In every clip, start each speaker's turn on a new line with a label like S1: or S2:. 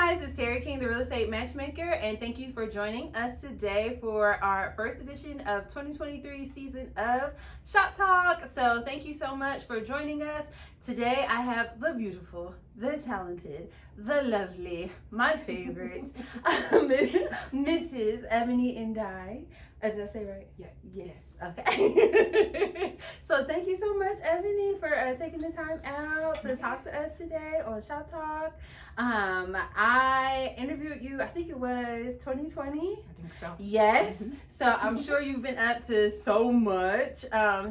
S1: guys, it's Terry King, the real estate matchmaker, and thank you for joining us today for our first edition of 2023 season of Shoptalk. So thank you so much for joining us. Today I have the beautiful, the talented, the lovely, my favorite, Mrs. Ebony Ndiaye. Did I say right?
S2: Yeah.
S1: Yes. Okay. So thank you so much, Ebony, for taking the time out to talk to us today on Shop Talk. I interviewed you, I think it was 2020.
S2: I think so.
S1: Yes. So I'm sure you've been up to so much.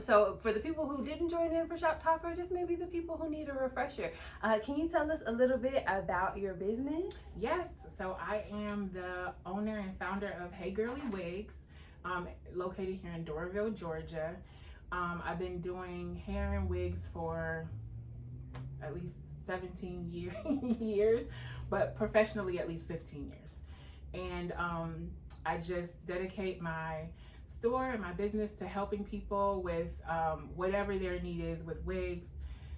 S1: So for the people who didn't join in for Shop Talk, or just maybe the people who need a refresher, can you tell us a little bit about your business?
S2: Yes. So I am the owner and founder of Hey Girly Wigs, located here in Doraville, Georgia. I've been doing hair and wigs for at least 17 years, but professionally at least 15 years. And I just dedicate my store and my business to helping people with whatever their need is with wigs,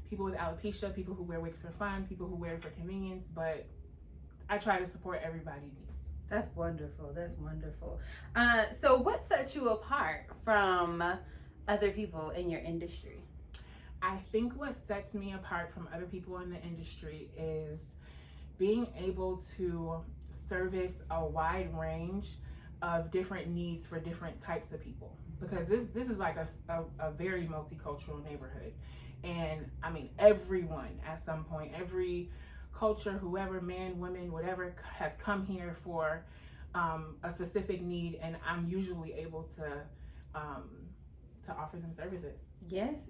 S2: people with alopecia, people who wear wigs for fun, people who wear it for convenience, but I try to support everybody's needs.
S1: That's wonderful. That's wonderful. So what sets you apart from other people in your industry?
S2: I think what sets me apart from other people in the industry is being able to service a wide range of different needs for different types of people. Because this is like a very multicultural neighborhood. And I mean, everyone at some point, every culture, whoever, man, women, whatever, has come here for a specific need, and I'm usually able to offer them services.
S1: Yes.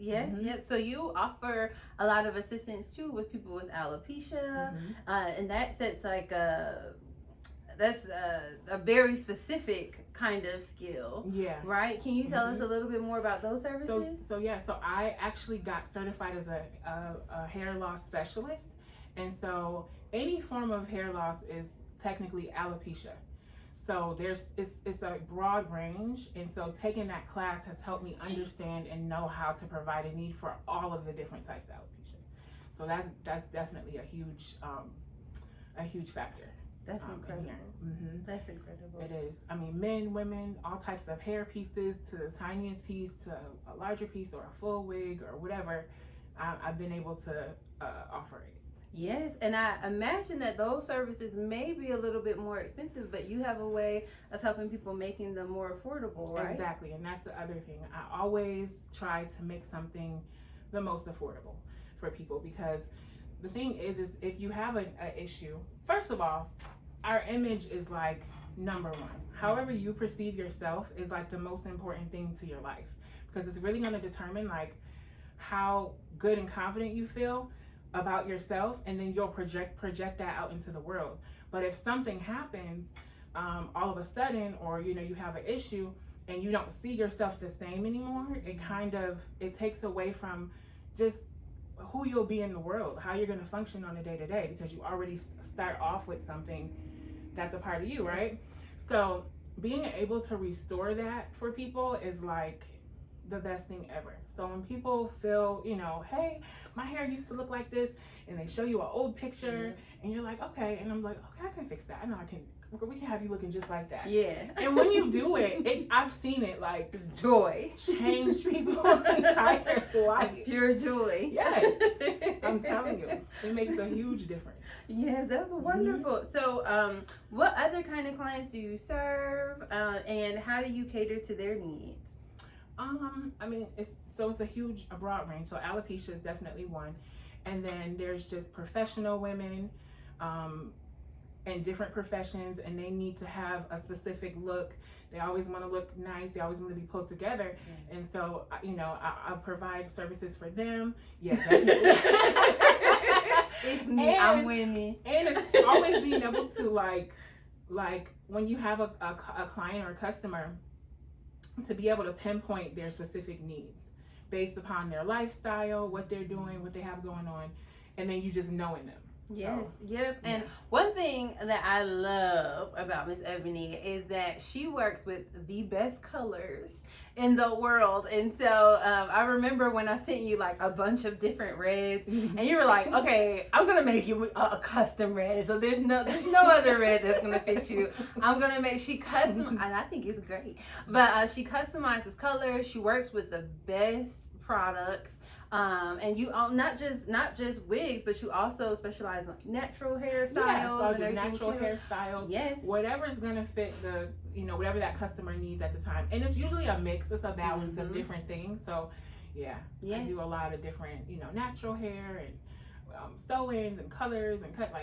S1: So you offer a lot of assistance too with people with alopecia, and that sets like that's a very specific kind of skill.
S2: Yeah.
S1: Right? Can you tell us a little bit more about those services?
S2: So I actually got certified as a hair loss specialist. And so any form of hair loss is technically alopecia. So it's a broad range. And so taking that class has helped me understand and know how to provide a need for all of the different types of alopecia. So that's definitely a huge factor.
S1: That's incredible. That's incredible.
S2: It is. I mean, men, women, all types of hair pieces, to the tiniest piece, to a larger piece, or a full wig, or whatever. I've been able to offer it.
S1: Yes, and I imagine that those services may be a little bit more expensive, but you have a way of helping people making them more affordable, right?
S2: Exactly, and that's the other thing. I always try to make something the most affordable for people, because the thing is if you have an issue, first of all, our image is like number one. However you perceive yourself is like the most important thing to your life, because it's really going to determine like how good and confident you feel about yourself, and then you'll project that out into the world. But if something happens all of a sudden, or you have an issue and you don't see yourself the same anymore, it takes away from just who you'll be in the world, how you're going to function on a day-to-day, because you already start off with something that's a part of you, right? So being able to restore that for people is like the best thing ever. So when people feel, hey, my hair used to look like this, and they show you an old picture, and you're like, okay, and I'm like, okay, I can fix that. I know I can. We can have you looking just like that.
S1: Yeah.
S2: And when you do it, I've seen it, like,
S1: it's joy.
S2: Change people's entire life.
S1: It's pure joy.
S2: Yes. I'm telling you, it makes a huge difference.
S1: Yes, that's wonderful. So, what other kind of clients do you serve, and how do you cater to their needs?
S2: I mean, it's a broad range. So alopecia is definitely one, and then there's just professional women, in different professions, and they need to have a specific look. They always want to look nice. They always want to be pulled together, and so I provide services for them. Yeah, definitely.
S1: It's me. I'm winning.
S2: And it's always being able to like when you have a client or a customer, to be able to pinpoint their specific needs based upon their lifestyle, what they're doing, what they have going on, and then you just knowing them.
S1: Yes,
S2: So,
S1: yes.
S2: yeah.
S1: And one thing that I love about Miss Ebony is that she works with the best colors in the world. And so I remember when I sent you like a bunch of different reds, and you were like, "Okay, I'm gonna make you a custom red. So there's no other red that's gonna fit you. I'm gonna make she custom, and I think it's great. But she customizes colors. She works with the best products. And you not just wigs, but you also specialize in natural hairstyles.
S2: Yes, I'll
S1: and
S2: do
S1: everything
S2: natural
S1: too.
S2: hairstyles.
S1: Yes.
S2: Whatever's gonna fit the, whatever that customer needs at the time. And it's usually a mix. It's a balance of different things. So, yeah,
S1: Yes.
S2: I do a lot of different, natural hair and sew-ins and colors and cut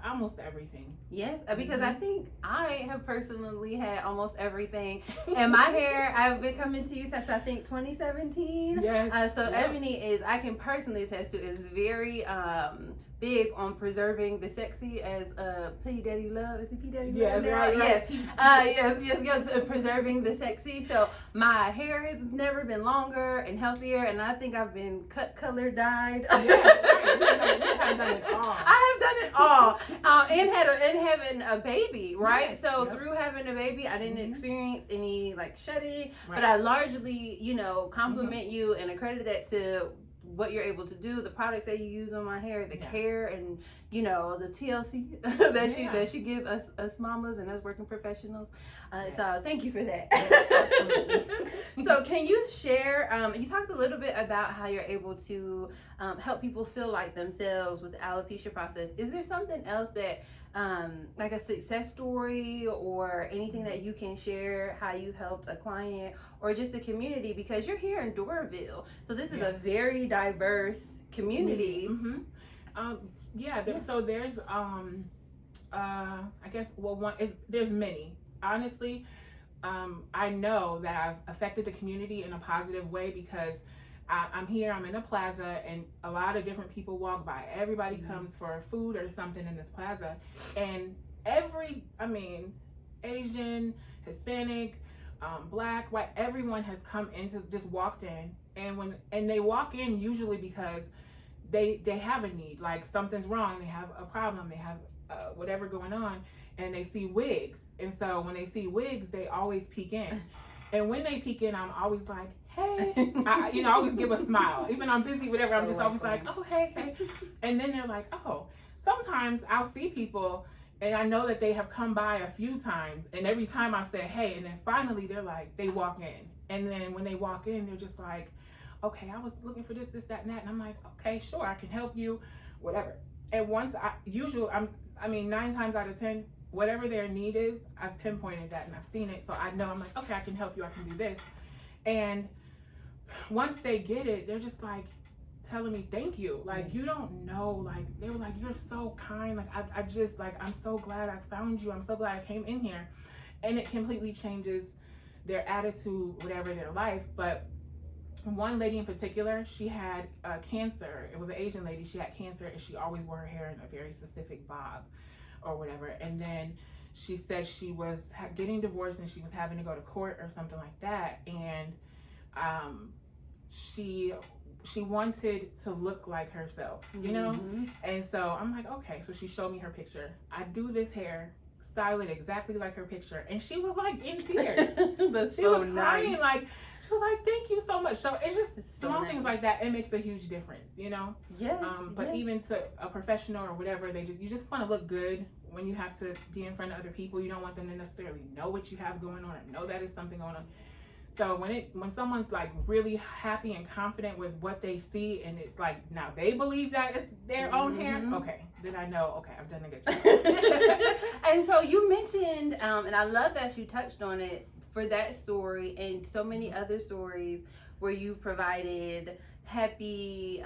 S2: almost everything.
S1: Yes, because I think I have personally had almost everything. And my hair, I've been coming to you since I think 2017.
S2: Yes.
S1: So Ebony is, I can personally attest to, is very big on preserving the sexy, as P. Daddy Love. Is it P. Daddy Love?
S2: Yes,
S1: now?
S2: right.
S1: Yes, preserving the sexy. So my hair has never been longer and healthier, and I think I've been cut, color, dyed.
S2: Yeah, right. You have done it all.
S1: I have done it all, and having a baby, right?
S2: Yes,
S1: So through having a baby, I didn't experience any like shedding, but I largely, compliment you and accredit that to what you're able to do, the products that you use on my hair, the care, and the TLC that you give us mamas and us working professionals. So thank you for that. So can you share, you talked a little bit about how you're able to help people feel like themselves with the alopecia process. Is there something else that like a success story or anything that you can share, how you helped a client or just a community, because you're here in Doraville, so this is a very diverse community.
S2: So there's I guess there's many, honestly. I know that I've affected the community in a positive way because I'm here, I'm in a plaza, and a lot of different people walk by. Everybody comes for food or something in this plaza, and Asian, Hispanic, Black, white, everyone has come into, just walked in, and they walk in usually because they have a need, like something's wrong, they have a problem, they have whatever going on, and they see wigs, and so when they see wigs, they always peek in. And when they peek in, I'm always like, hey, I always give a smile. Even I'm busy, whatever, I'm just always like, oh, hey. And then they're like, oh. Sometimes I'll see people, and I know that they have come by a few times, and every time I say, hey, and then finally they're like, they walk in. And then when they walk in, they're just like, okay, I was looking for this, that, and that. And I'm like, okay, sure, I can help you, whatever. And once 9 times out of 10, whatever their need is, I've pinpointed that and I've seen it. So I know, I'm like, okay, I can help you, I can do this. And once they get it, they're just like telling me thank you. Like, you don't know, like, they were like, you're so kind. Like, I just, like, I'm so glad I found you. I'm so glad I came in here. And it completely changes their attitude, whatever their life. But one lady in particular, she had cancer. It was an Asian lady. She had cancer, and she always wore her hair in a very specific bob or whatever. And then she said she was getting divorced and she was having to go to court or something like that. And she wanted to look like herself, And so I'm like, okay. So she showed me her picture. I do this hair, style it exactly like her picture, and she was like in tears.
S1: That's
S2: she
S1: so
S2: was
S1: nice.
S2: crying, like, she was like, thank you so much. So it's just
S1: so
S2: small
S1: nice.
S2: things like that. It makes a huge difference,
S1: Yes.
S2: But even to a professional or whatever, you just want to look good when you have to be in front of other people. You don't want them to necessarily know what you have going on or know that is something going on. So when someone's like really happy and confident with what they see, and it's like now they believe that it's their own hair, okay, then I know, okay, I've done a good job.
S1: And so you mentioned, and I love that you touched on it, for that story and so many other stories where you've provided happy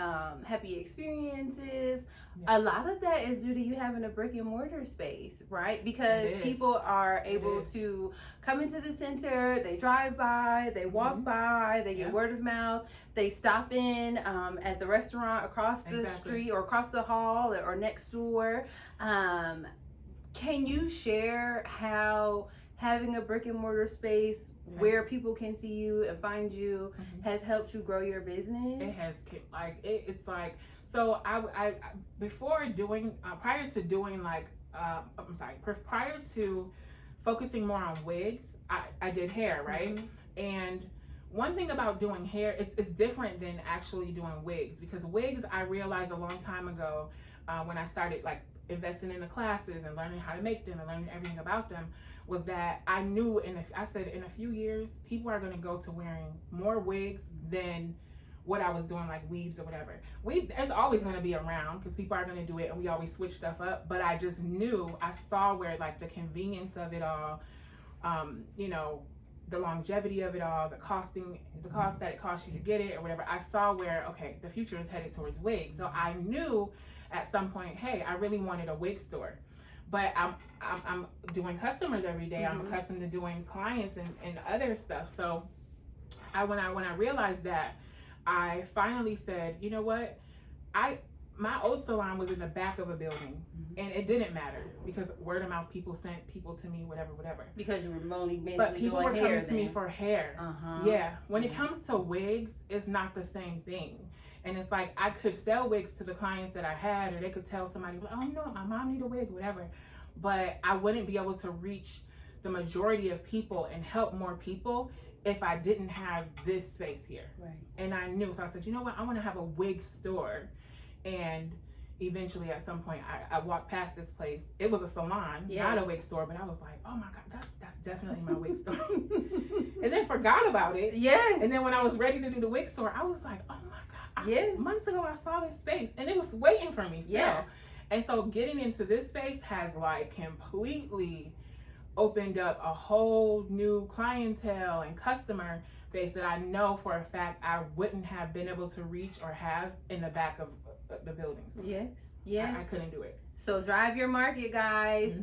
S1: experiences. A lot of that is due to you having a brick and mortar space, right? Because people are able to come into the center, they drive by, they walk by, they get word of mouth, they stop in at the restaurant across the street or across the hall or next door. Can you share how having a brick and mortar space where people can see you and find you has helped you grow your business?
S2: It has, like, it's like, so I before doing, prior to doing like, prior to focusing more on wigs, I did hair, right? And one thing about doing hair, it's different than actually doing wigs, because wigs, I realized a long time ago, when I started like investing in the classes and learning how to make them and learning everything about them, was that I knew, I said in a few years, people are going to go to wearing more wigs than what I was doing, like weaves or whatever. It's always going to be around because people are going to do it, and we always switch stuff up. But I just knew, I saw where like the convenience of it all, you know, the longevity of it all, the cost that it costs you to get it or whatever. I saw where, okay, the future is headed towards wigs. So I knew at some point, hey, I really wanted a wig store. But I'm doing customers every day. I'm accustomed to doing clients and other stuff. So when I realized that, I finally said, you know what, my old salon was in the back of a building, and it didn't matter because word of mouth, people sent people to me, whatever.
S1: Because you were only basically
S2: but people
S1: doing
S2: were
S1: hair
S2: coming to me for hair. Yeah. When it comes to wigs, it's not the same thing. And it's like, I could sell wigs to the clients that I had, or they could tell somebody, oh, you know, my mom need a wig, whatever. But I wouldn't be able to reach the majority of people and help more people if I didn't have this space here.
S1: Right.
S2: And I knew, so I said, you know what, I want to have a wig store. And eventually at some point I walked past this place. It was a salon, not a wig store, but I was like, oh my God, that's definitely my wig store. And then forgot about it.
S1: Yes.
S2: And then when I was ready to do the wig store, I was like, oh my God.
S1: Yes.
S2: Months ago I saw this space and it was waiting for me still.
S1: Yeah.
S2: And so getting into this space has like completely opened up a whole new clientele and customer base that I know for a fact I wouldn't have been able to reach or have in the back of the buildings.
S1: Yes.
S2: I couldn't do it.
S1: So drive your market, guys.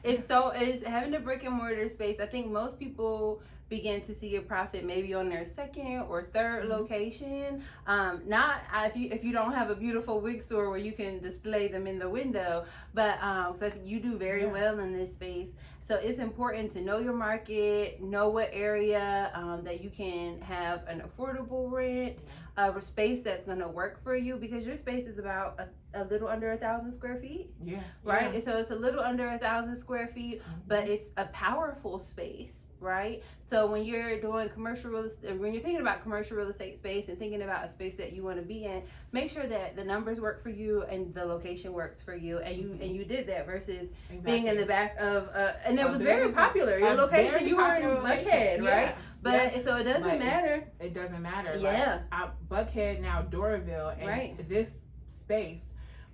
S1: It's having a brick and mortar space. I think most people begin to see a profit maybe on their second or third location. Not if you don't have a beautiful wig store where you can display them in the window, but because I think you do very well in this space. So it's important to know your market, know what area that you can have an affordable rent, a space that's going to work for you, because your space is about a little under 1,000 square feet.
S2: Yeah.
S1: Right. Yeah. So it's a little under 1,000 square feet, but it's a powerful space, right? So when you're doing commercial real estate, when you're thinking about commercial real estate space and thinking about a space that you want to be in, make sure that the numbers work for you and the location works for you, and you did that versus being in the back of and it was very popular. Your location, you were in Buckhead, right? But so it doesn't matter.
S2: It doesn't matter.
S1: Yeah.
S2: Like, Buckhead, now Doraville, and this space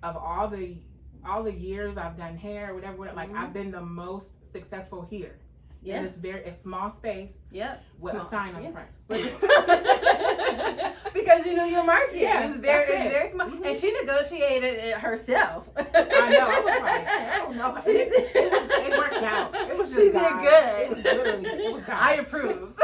S2: of all the years I've done hair, whatever, like I've been the most successful here. Yeah, it's a small space. Yep. With a sign on the front.
S1: Because you know your market.
S2: Yeah,
S1: it's very small. And she negotiated it herself.
S2: I know. I was like, I don't know. It worked out. It was just
S1: she
S2: God.
S1: did good.
S2: It was literally, it was God.
S1: I approve.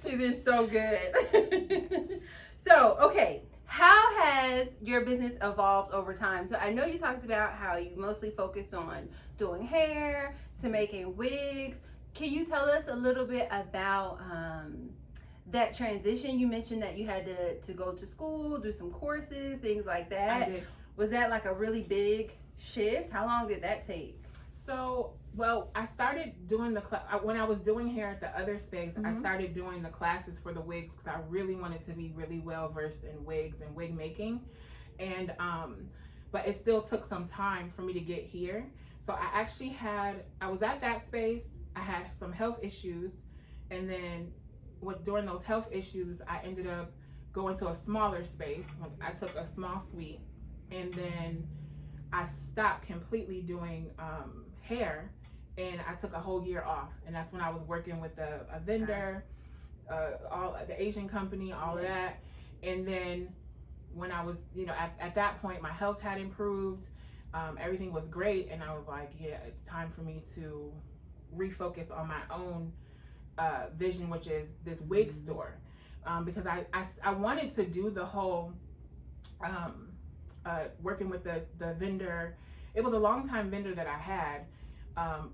S1: She did so good. So, okay. How has your business evolved over time? So I know you talked about how you mostly focused on doing hair to making wigs. Can you tell us a little bit about that transition? You mentioned that you had to go to school, do some courses, things like that.
S2: I did.
S1: Was that like a really big shift? How long did that take?
S2: So, well, I started doing when I was doing hair at the other space, I started doing the classes for the wigs because I really wanted to be really well versed in wigs and wig making. And, but it still took some time for me to get here. So I was at that space, I had some health issues, and then during those health issues, I ended up going to a smaller space. I took a small suite, and then I stopped completely doing hair, and I took a whole year off. And that's when I was working with a vendor, all the Asian company, all of that. And then when I was, at that point, my health had improved. Everything was great, and I was like, yeah, it's time for me to refocus on my own vision, which is this wig store, because I wanted to do the whole working with the vendor. It was a long time vendor that I had,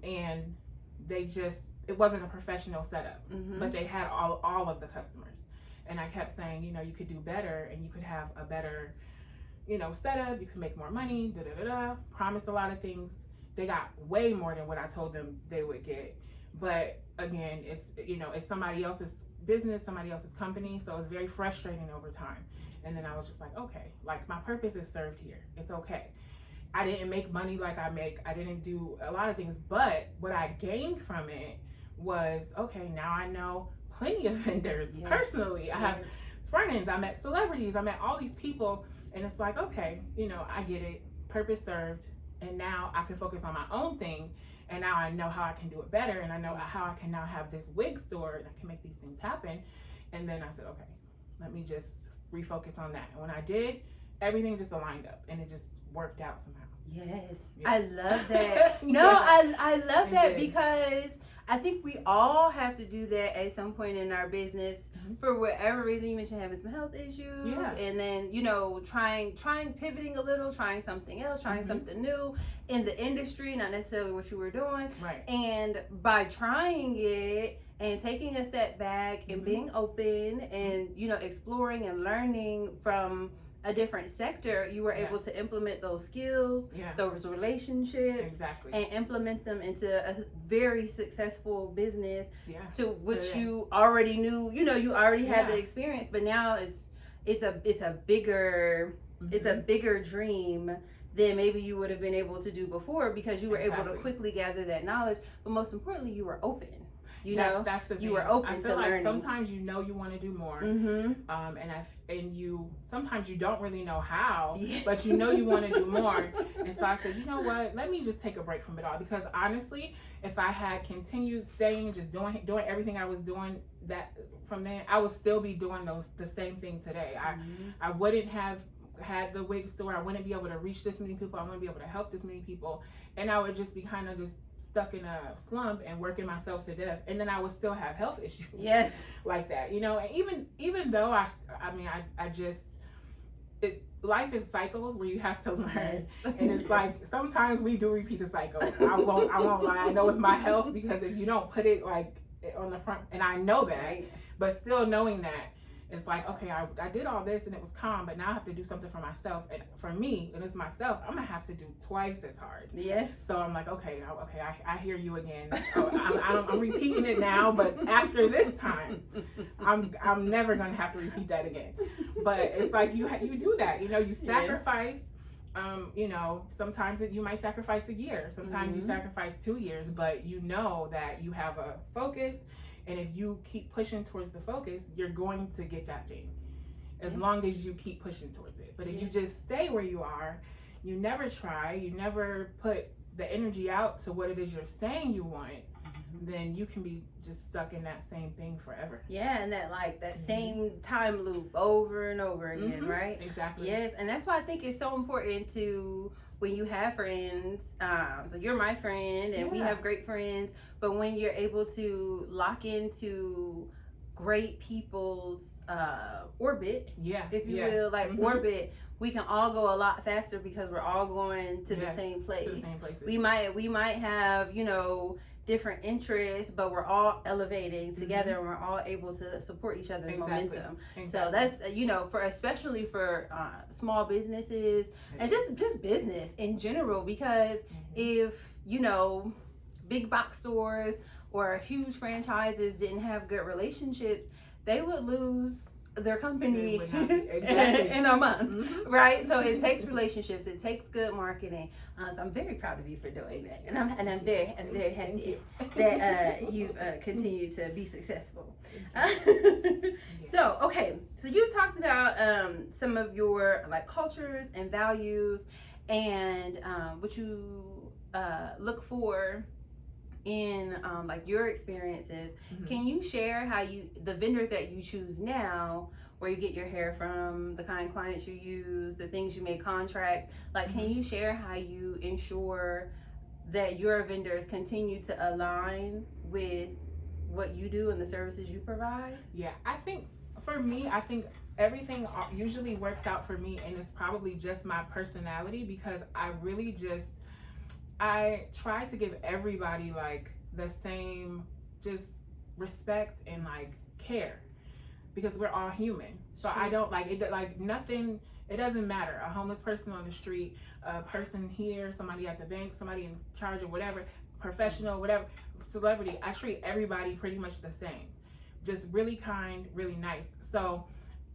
S2: and it wasn't a professional setup, but they had all of the customers. And I kept saying, you know, you could do better and you could have a better, you know, setup, you can make more money, promised a lot of things. They got way more than what I told them they would get. But again, it's, you know, it's somebody else's business, somebody else's company. So it's very frustrating over time. And then I was just like, okay, like my purpose is served here. It's okay. I didn't make money like I didn't do a lot of things, but what I gained from it was, okay, now I know plenty of vendors personally. I have friends, I met celebrities, I met all these people, and it's like, okay, you know, I get it, purpose served, and now I can focus on my own thing, and now I know how I can do it better, and I know how I can now have this wig store that can make these things happen. And then I said, okay, let me just refocus on that. And when I did, everything just aligned up, and it just worked out somehow.
S1: Yes. I love that. No, I love that because I think we all have to do that at some point in our business for whatever reason. You mentioned having some health issues, and then, you know, trying pivoting a little, trying something else, trying something new in the industry, not necessarily what you were doing.
S2: Right.
S1: And by trying it and taking a step back and being open and, you know, exploring and learning from a different sector, you were able to implement those skills, those relationships, and implement them into a very successful business to which you already knew, you know, you already had the experience, but now it's a bigger dream than maybe you would have been able to do before, because you were able to quickly gather that knowledge, but most importantly, you were open. You know,
S2: that's the thing.
S1: You were open
S2: I
S1: to
S2: feel like
S1: learning.
S2: sometimes you know you want to do more, and you sometimes you don't really know how, but you know you want to do more. And so I said, you know what? Let me just take a break from it all, because honestly, if I had continued staying, just doing everything I was doing that from then, I would still be doing the same thing today. I wouldn't have had the wig store. I wouldn't be able to reach this many people. I wouldn't be able to help this many people, and I would just be kind of just stuck in a slump and working myself to death, and then I would still have health issues like that, you know. And even though I just life is cycles where you have to learn, and it's like sometimes we do repeat the cycle. I won't lie. I know with my health, because if you don't put it like on the front, and I know that, but still knowing that, it's like, okay, I did all this and it was calm, but now I have to do something for myself. And for me, and it's myself, I'm gonna have to do twice as hard. So I'm like, okay, I hear you again. So I'm repeating it now, but after this time, I'm never gonna have to repeat that again. But it's like you do that, you know, you sacrifice. You know, sometimes you might sacrifice a year, sometimes you sacrifice 2 years, but you know that you have a focus. And if you keep pushing towards the focus, you're going to get that thing, as long as you keep pushing towards it. But if you just stay where you are, you never try, you never put the energy out to what it is you're saying you want, then you can be just stuck in that same thing forever. And that same time loop over and over again, right? Exactly.
S1: Yes, and that's why I think it's so important to, when you have friends, so you're my friend and we have great friends, but when you're able to lock into great people's orbit, if you will, like orbit, we can all go a lot faster because we're all going to the same place.
S2: To the same places.
S1: We might have, you know, different interests, but we're all elevating together and we're all able to support each other's momentum. So that's, you know, especially for small businesses and just business in general, because if, you know, big box stores or huge franchises didn't have good relationships, they would lose their company in a month, right? So it takes relationships, it takes good marketing. So I'm very proud of you for doing that, and I'm very happy that you've continued to be successful. So so you've talked about some of your like cultures and values and what you look for in like your experiences. Can you share how the vendors that you choose now, where you get your hair from, the kind of clients you use, the things you may contract, like can you share how you ensure that your vendors continue to align with what you do and the services you provide?
S2: I think for me, everything usually works out for me, and it's probably just my personality, because I try to give everybody like the same just respect and like care, because we're all human. So I don't like it, like nothing, it doesn't matter. A homeless person on the street, a person here, somebody at the bank, somebody in charge of whatever, professional, whatever, celebrity. I treat everybody pretty much the same. Just really kind, really nice. So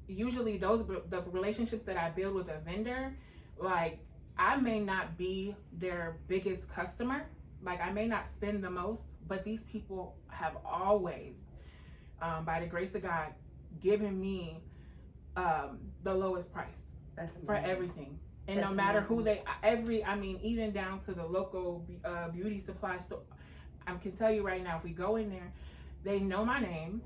S2: usually the relationships that I build with a vendor, like I may not be their biggest customer, like I may not spend the most, but these people have always, by the grace of God, given me the lowest price for everything. And no matter who they, even down to the local beauty supply store, I can tell you right now, if we go in there, they know my name,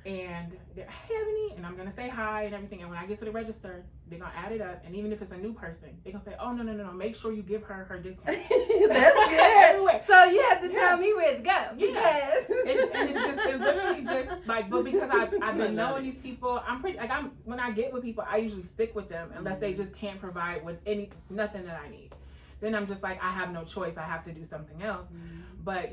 S2: and they're, hey Ebony, and I'm gonna say hi and everything. And when I get to the register, they're gonna add it up. And even if it's a new person, they're gonna say, oh no, make sure you give her discount.
S1: That's good. So you have to tell me where to go, because
S2: it's literally just like, but because I've been knowing these people, when I get with people, I usually stick with them unless they just can't provide with nothing that I need. Then I'm just like, I have no choice. I have to do something else. But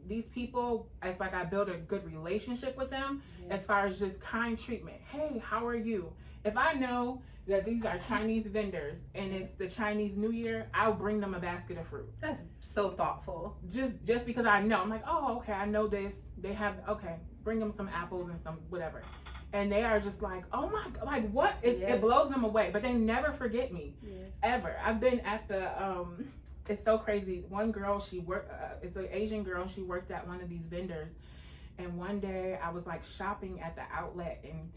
S2: these people, it's like I build a good relationship with them, as far as just kind treatment. Hey, how are you? If I know that these are Chinese vendors and it's the Chinese New Year, I'll bring them a basket of fruit.
S1: That's so thoughtful.
S2: Just because I know. I'm like, oh, okay, I know this. They have, okay, bring them some apples and some whatever. And they are just like, oh my God, like what? It blows them away. But they never forget me, ever. I've been at the, it's so crazy. One girl, she worked, it's an Asian girl, she worked at one of these vendors. And one day I was like shopping at the outlet in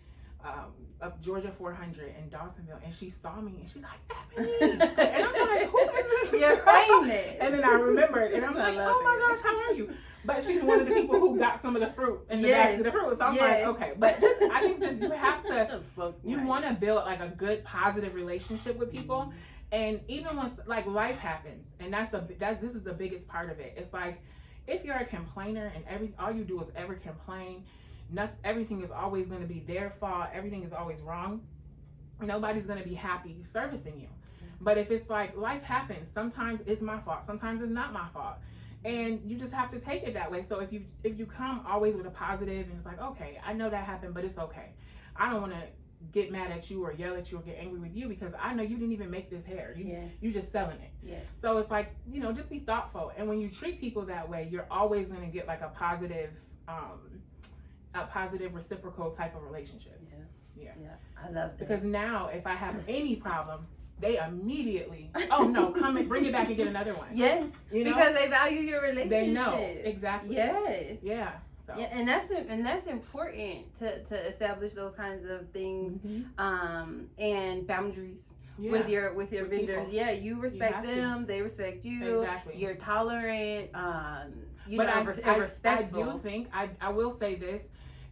S2: up Georgia 400 in Dawsonville, and she saw me and she's like, Ebony. And I'm like, who is this?
S1: You're famous.
S2: And then I remembered, and I'm like, oh my gosh, how are you? But she's one of the people who got some of the fruit in the basket of fruit. So I'm like, okay. But I think you have to, you want to build like a good, positive relationship with people. And even when like life happens, and this is the biggest part of it. It's like, if you're a complainer and all you do is ever complain, everything is always going to be their fault, everything is always wrong, nobody's going to be happy servicing you. But if it's like life happens, sometimes it's my fault, sometimes it's not my fault, and you just have to take it that way. So if you come always with a positive, and it's like, okay, I know that happened, but it's okay. I don't want to get mad at you or yell at you or get angry with you, because I know you didn't even make this hair. You just selling it. So it's like, just be thoughtful. And when you treat people that way, you're always going to get like a positive reciprocal type of relationship.
S1: I love that.
S2: Because now if I have any problem, they immediately, oh no, come and bring it back and get another one.
S1: Because they value your relationship.
S2: They know exactly. So.
S1: Yeah, and that's important to establish those kinds of things, and boundaries with your vendors. People. You respect them, they respect you.
S2: Exactly.
S1: You're tolerant, respectful.
S2: I do think I will say this,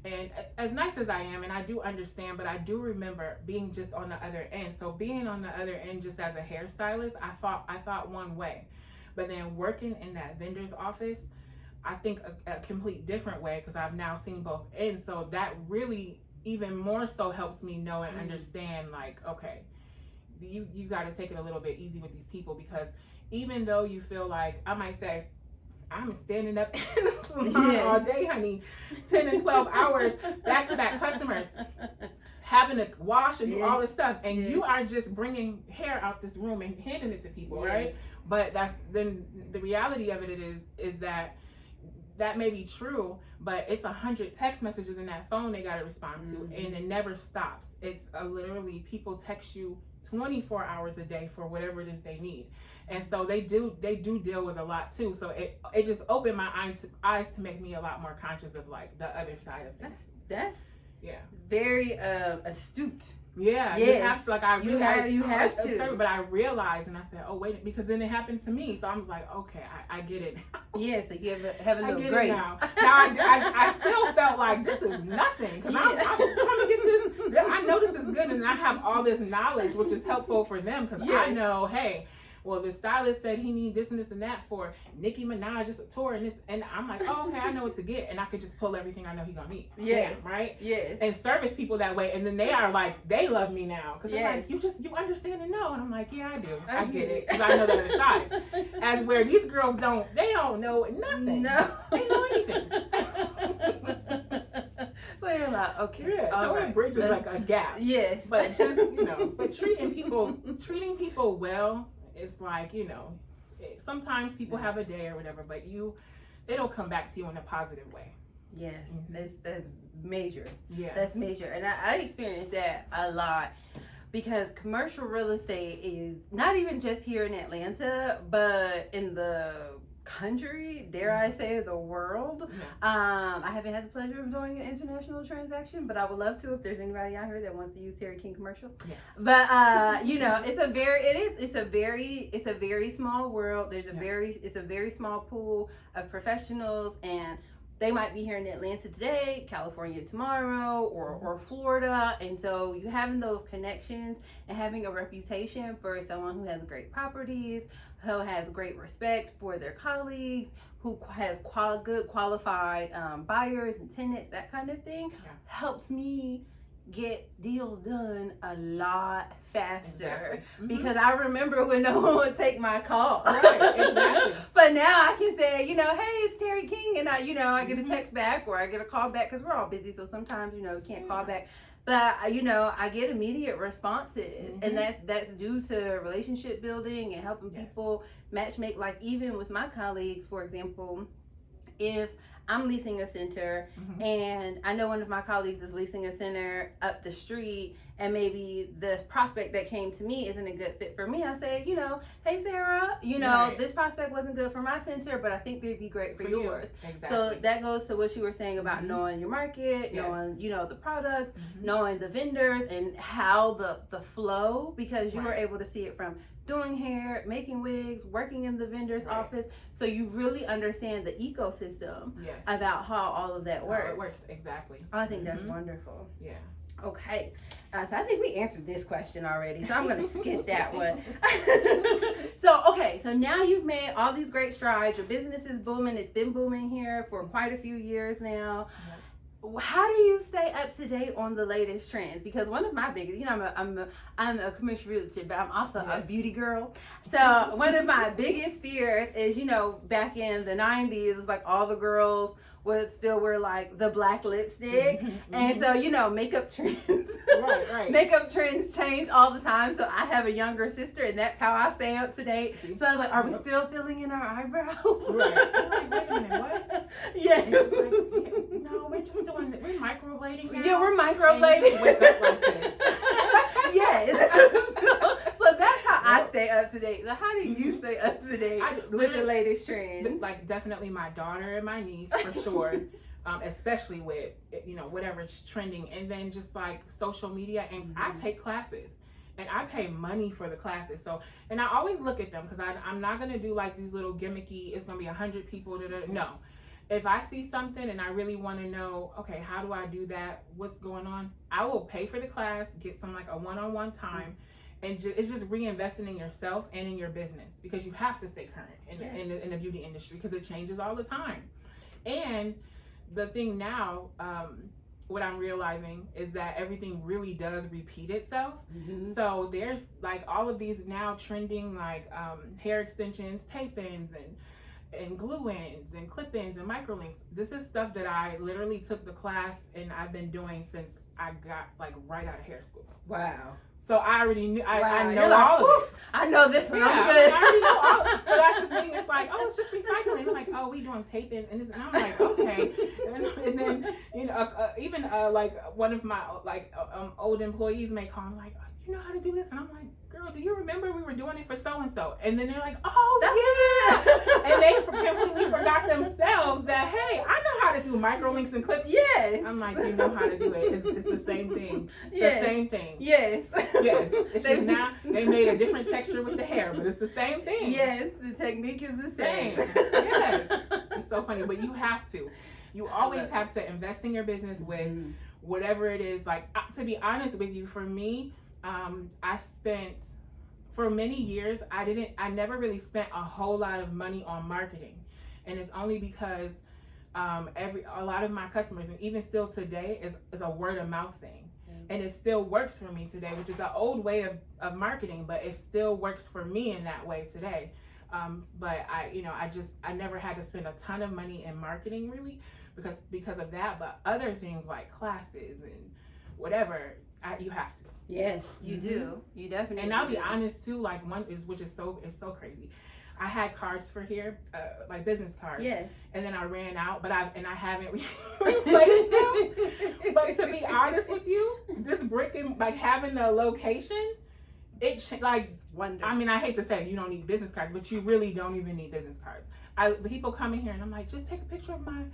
S2: and as nice as I am, and I do understand, but I do remember being just on the other end. So being on the other end, just as a hairstylist, I thought one way, but then working in that vendor's office, I think a complete different way, because I've now seen both ends. So that really even more so helps me know and understand, like, okay, you got to take it a little bit easy with these people, because even though you feel like, I might say, I'm standing up in the salon all day, honey, 10 and 12 hours, back-to-back customers, having to wash and do all this stuff, and you are just bringing hair out this room and handing it to people, right? But then the reality of it is that may be true, but it's 100 text messages in that phone they got to respond to, and it never stops. It's literally, people text you 24 hours a day for whatever it is they need, and so they do deal with a lot too. So it just opened my eyes to make me a lot more conscious of like the other side of things.
S1: That's very astute.
S2: You have to, like, you have to.
S1: to.
S2: But I realized, and I said, oh wait, because then it happened to me. So I was like, okay, I get it now.
S1: So you have a little grace.
S2: Now I still felt like this is nothing, because I'm trying to get this. I know this is good, and I have all this knowledge, which is helpful for them, because I know, hey, well, the stylist said he needs this and this and that for Nicki Minaj's tour and this, and I'm like, oh, okay, I know what to get, and I could just pull everything I know he's gonna need.
S1: Yes.
S2: Damn, right?
S1: Yes.
S2: And service people that way, and then they are like, they love me now because they're
S1: Yes.
S2: like, you understand and know, and I'm like, yeah, I do, I get it, because I know the other side. As where these girls don't know nothing.
S1: No.
S2: They know anything.
S1: So you're like, okay.
S2: Yeah. So
S1: right.
S2: it bridges like a gap.
S1: Yes.
S2: But just, but treating people well is like, sometimes people have a day or whatever, but it'll come back to you in a positive way.
S1: Yes,
S2: Mm-hmm.
S1: that's major.
S2: Yeah.
S1: That's major. And I experienced that a lot because commercial real estate is not even just here in Atlanta, but in the country, dare I say the world.
S2: Yeah.
S1: I haven't had the pleasure of doing an international transaction, but I would love to if there's anybody out here that wants to use Terry King commercial.
S2: Yes.
S1: But it's a very small world. There's it's a very small pool of professionals, and they might be here in Atlanta today, California tomorrow, or Florida. And so you having those connections and having a reputation for someone who has great properties, who has great respect for their colleagues, who has good qualified buyers and tenants, that kind of thing, helps me get deals done a lot faster.
S2: Exactly. Mm-hmm.
S1: Because I remember when no one would take my call.
S2: Right, exactly.
S1: But now I can say, hey, it's Terry King, and I get a text back or I get a call back because we're all busy, so sometimes you can't call back. But I get immediate responses, and that's due to relationship building and helping people matchmake. Like even with my colleagues, for example, if I'm leasing a center and I know one of my colleagues is leasing a center up the street, and maybe the prospect that came to me isn't a good fit for me, I say, hey Sarah, this prospect wasn't good for my center, but I think they'd be great for yours.
S2: Exactly.
S1: So that goes to what you were saying about knowing your market, knowing, the products, knowing the vendors, and how the flow, because you were able to see it from doing hair, making wigs, working in the vendor's office. So you really understand the ecosystem about how all of that works.
S2: It works, exactly.
S1: I think that's wonderful.
S2: Yeah.
S1: Okay. So I think we answered this question already, so I'm going to skip that one. So now you've made all these great strides. Your business is booming. It's been booming here for quite a few years now. How do you stay up to date on the latest trends? Because one of my biggest, I'm a commercial realtor, but I'm also a beauty girl. So one of my biggest fears is, back in the 90s, it's like all the girls would still wear like the black lipstick. And so, makeup trends. Right. Makeup trends change all the time. So I have a younger sister, and that's how I stay up to date. So I was like, are we still filling in our eyebrows?
S2: Right. Like, wait a minute, what?
S1: Yes.
S2: No, we're just doing it. We're microblading now.
S1: Yeah, we're microblading.
S2: And you just wake up like this.
S1: Yes. So that's how I stay up to date. So how do you stay up to date with the latest trends?
S2: Like definitely my daughter and my niece for sure. Especially with whatever's trending, and then just like social media, and I take classes and I pay money for the classes. So, and I always look at them because I'm not gonna do like these little gimmicky, it's gonna be 100 people. No, if I see something and I really want to know, okay, how do I do that? What's going on? I will pay for the class, get some like a one-on-one time. And it's just reinvesting in yourself and in your business, because you have to stay current in the beauty industry, because it changes all the time. And the thing now, what I'm realizing is that everything really does repeat itself. So there's like all of these now trending like hair extensions, tape-ins, and glue-ins and clip-ins and microlinks. This is stuff that I literally took the class and I've been doing since I got like right out of hair school.
S1: Wow.
S2: So I already knew, I know
S1: like,
S2: all of it.
S1: I know this one, I'm
S2: I
S1: good.
S2: already know all of it. But that's the thing, it's like, oh, it's just recycling. I'm like, oh, we doing taping. And I'm like, okay. And then, even like one of my old employees may call me like, oh, you know how to do this? And I'm like, girl, do you remember we were doing it for so-and-so? And then they're like, oh, yeah. And they completely forgot themselves that, hey, I know how to do microlinks and clips.
S1: Yes.
S2: I'm like, you know how to do it. It's the same thing.
S1: Yes.
S2: The same thing.
S1: Yes.
S2: Yes. It's just now they made a different texture with the hair, but it's the same thing.
S1: Yes, the technique is the same.
S2: Yes. It's so funny, but you have to. You always have to invest in your business with whatever it is. Like, to be honest with you, for me, I spent for many years, I never really spent a whole lot of money on marketing. And it's only because a lot of my customers, and even still today, is a word of mouth thing. And it still works for me today, which is an old way of marketing, but it still works for me in that way today. But I never had to spend a ton of money in marketing really because of that. But other things like classes and whatever, you have to.
S1: Yes, you do. You definitely.
S2: And I'll be honest too. Like it's so crazy. I had cards for here, like business cards.
S1: Yes.
S2: And then I ran out, but I haven't replaced them. But to be honest with you, this brick and like having a location, wonderful. I mean, I hate to say you don't need business cards, but you really don't even need business cards. People come in here and I'm like, just take a picture of my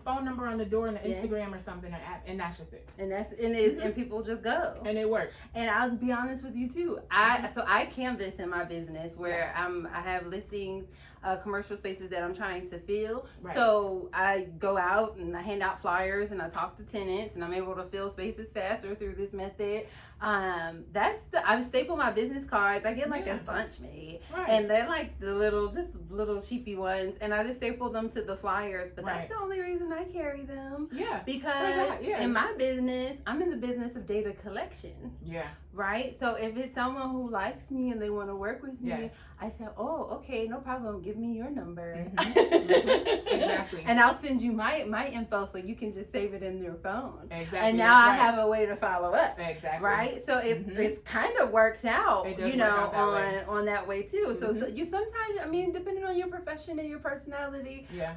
S2: phone number on the door and the Instagram or something, and that's just it.
S1: And people just go.
S2: And it works.
S1: And I'll be honest with you too. I canvas in my business where I have listings, commercial spaces that I'm trying to fill. Right. So I go out and I hand out flyers and I talk to tenants and I'm able to fill spaces faster through this method. I staple my business cards. I get like a bunch made, and they're like the little cheapy ones, and I just staple them to the flyers. But that's the only reason I carry them. Yeah, because in my business, I'm in the business of data collection. Yeah. Right. So if it's someone who likes me and they want to work with me, I say, oh, okay, no problem. Give me your number. Exactly. And I'll send you my info so you can just save it in your phone. Exactly. And now I have a way to follow up. Exactly. Right. So it's kind of works out, on that way too. So you sometimes, I mean, depending on your profession and your personality. Yeah.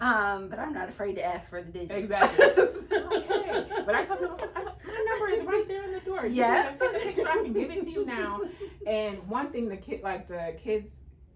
S1: But I'm not afraid to ask for the digits. Exactly.
S2: Okay. But I told them, my number is right there in the door. Yeah. Take the picture. I can give it to you now. And one thing the kids,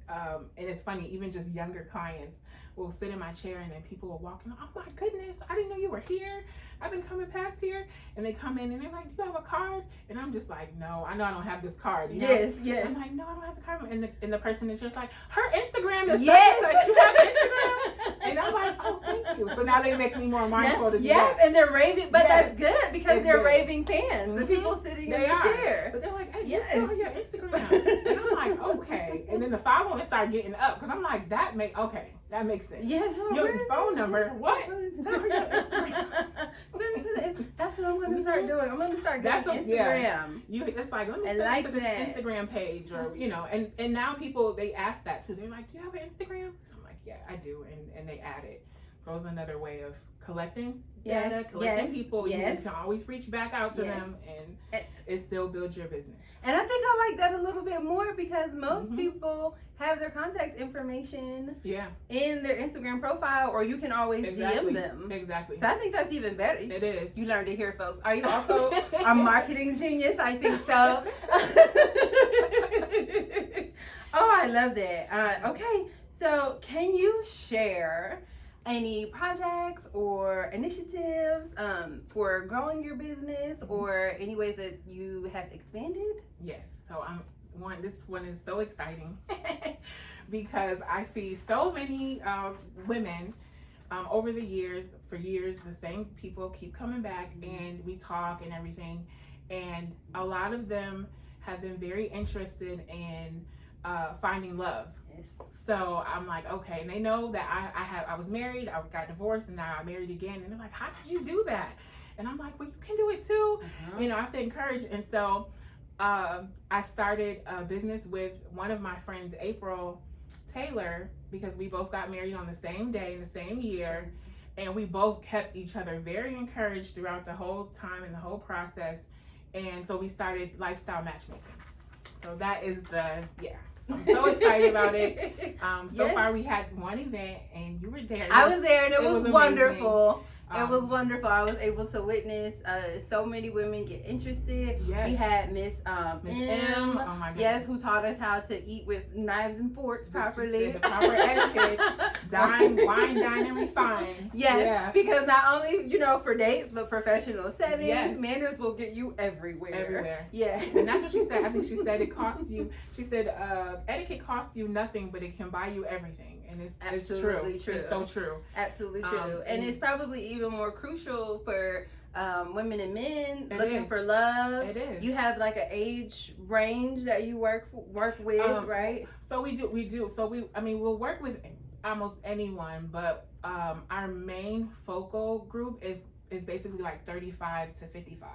S2: and it's funny, even just younger clients will sit in my chair and then people will walk in. Oh my goodness, I didn't know you were here. I've been coming past here. And they come in and they're like, do you have a card? And I'm just like, no, I know I don't have this card. You know? Yes. I'm like, no, I don't have the card. And the person in the chair's like, her Instagram is like, you have Instagram? And I'm like, oh, thank you. So now they make me more mindful to do that.
S1: Yes, and they're raving, but that's good because they're raving fans. The people sitting in the chair.
S2: But they're like, hey, you still on your Instagram. And I'm like, okay. And then the following start getting up because I'm like, that makes sense. Yeah, your phone number. What? Tell her your Instagram.
S1: That's what I'm going to start doing. I'm going to start getting Instagram.
S2: It's like, let me send it to this Instagram page, or and now people, they ask that too. They're like, do you have an Instagram? I'm like, yeah, I do, and they add it. So it's another way of collecting data, collecting people. You can always reach back out to them, and it still builds your business.
S1: And I think I like that a little bit more because most people have their contact information in their Instagram profile, or you can always DM them. Exactly. So I think that's even better.
S2: It is.
S1: You learned it here, folks. Are you also a marketing genius? I think so. Oh, I love that. Okay, so can you share any projects or initiatives for growing your business, or any ways that you have expanded?
S2: Yes. So this one is so exciting because I see so many women over the years, the same people keep coming back and we talk and everything. And a lot of them have been very interested in finding love. So I'm like, okay, and they know that I was married, I got divorced, and now I'm married again. And they're like, how did you do that? And I'm like, well, you can do it too. I have to encourage. And so I started a business with one of my friends, April Taylor, because we both got married on the same day in the same year. And we both kept each other very encouraged throughout the whole time and the whole process. And so we started Lifestyle Matchmaking. So that is I'm so excited about it. So far we had one event and you were there.
S1: I was there and it was wonderful. It was wonderful. I was able to witness so many women get interested. Yes. We had Miss M.
S2: Oh my goodness.
S1: Yes, who taught us how to eat with knives and forks properly.
S2: The proper etiquette. Wine, dine, and refine.
S1: Yes, because not only, for dates, but professional settings, manners will get you everywhere.
S2: Everywhere.
S1: Yeah.
S2: And that's what she said. I think she said it costs you, etiquette costs you nothing, but it can buy you everything. And it's true. It's so true.
S1: Absolutely true. And it's probably even more crucial for women and men
S2: It
S1: looking
S2: is.
S1: for love.
S2: It is.
S1: You have like an age range that you work with, right?
S2: So we do. So we'll work with almost anyone, but our main focal group is basically like 35 to 55,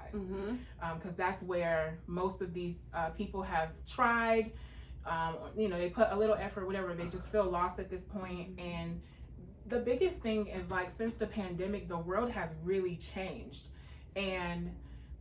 S2: because that's where most of these people have tried. They put a little effort, whatever. They just feel lost at this point. And the biggest thing is, like, since the pandemic, the world has really changed, and